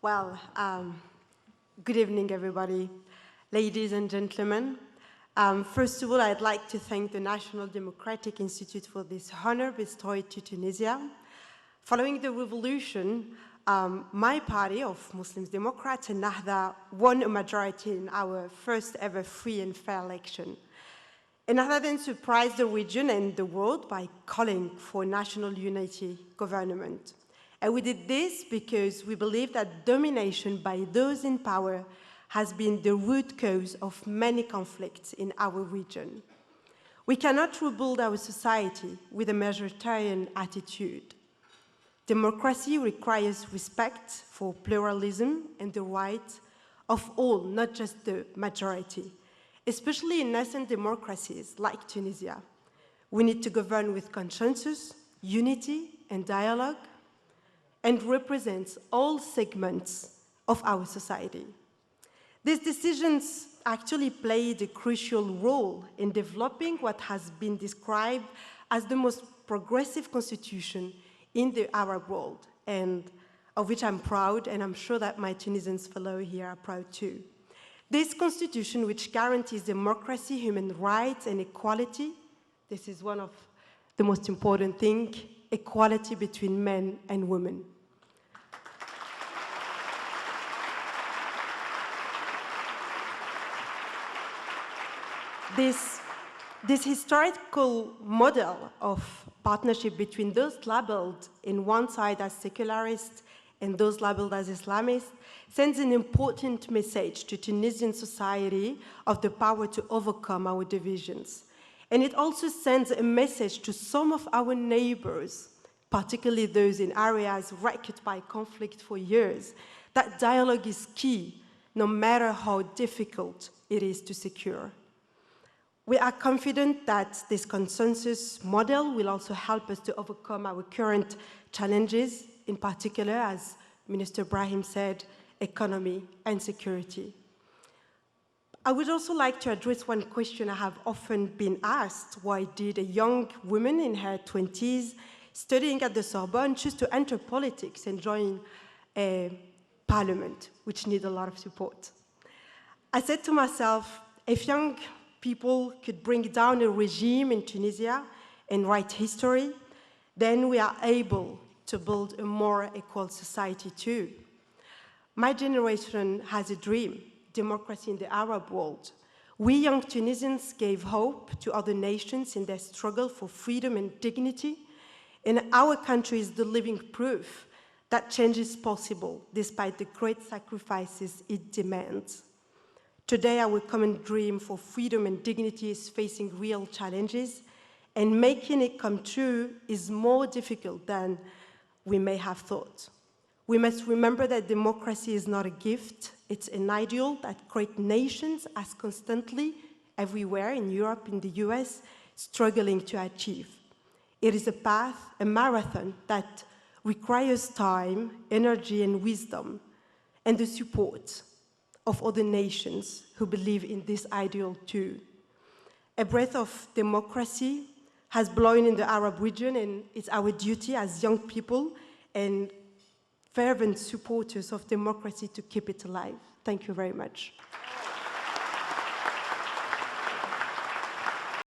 Well, good evening, everybody, ladies and gentlemen. First of all, I'd like to thank the National Democratic Institute for this honor bestowed to Tunisia. Following the revolution, my party of Muslim Democrats, Ennahdha, won a majority in our first ever free and fair election. Ennahdha then surprised the region and the world by calling for national unity government. And we did this because we believe that domination by those in power has been the root cause of many conflicts in our region. We cannot rebuild our society with a majoritarian attitude. Democracy requires respect for pluralism and the rights of all, not just the majority, especially in nascent democracies like Tunisia. We need to govern with consensus, unity, and dialogue, and represents all segments of our society. These decisions actually played a crucial role in developing what has been described as the most progressive constitution in the Arab world, and of which I'm proud, and I'm sure that my Tunisian fellow here are proud too. This constitution, which guarantees democracy, human rights, and equality, this is one of the most important things, equality between men and women. This historical model of partnership between those labeled in one side as secularists and those labeled as Islamists sends an important message to Tunisian society of the power to overcome our divisions. And it also sends a message to some of our neighbors, particularly those in areas wrecked by conflict for years, that dialogue is key, no matter how difficult it is to secure. We are confident that this consensus model will also help us to overcome our current challenges, in particular, as Minister Brahim said, economy and security. I would also like to address one question I have often been asked: why did a young woman in her 20s studying at the Sorbonne choose to enter politics and join a parliament, which needs a lot of support? I said to myself, if young people could bring down a regime in Tunisia and write history, then we are able to build a more equal society too. My generation has a dream, democracy in the Arab world. We young Tunisians gave hope to other nations in their struggle for freedom and dignity, and our country is the living proof that change is possible despite the great sacrifices it demands. Today, our common dream for freedom and dignity is facing real challenges, and making it come true is more difficult than we may have thought. We must remember that democracy is not a gift, it's an ideal that great nations are constantly, everywhere in Europe, in the US, struggling to achieve. It is a path, a marathon that requires time, energy, and wisdom, and the support of other nations who believe in this ideal too. A breath of democracy has blown in the Arab region, and it's our duty as young people and fervent supporters of democracy to keep it alive. Thank you very much.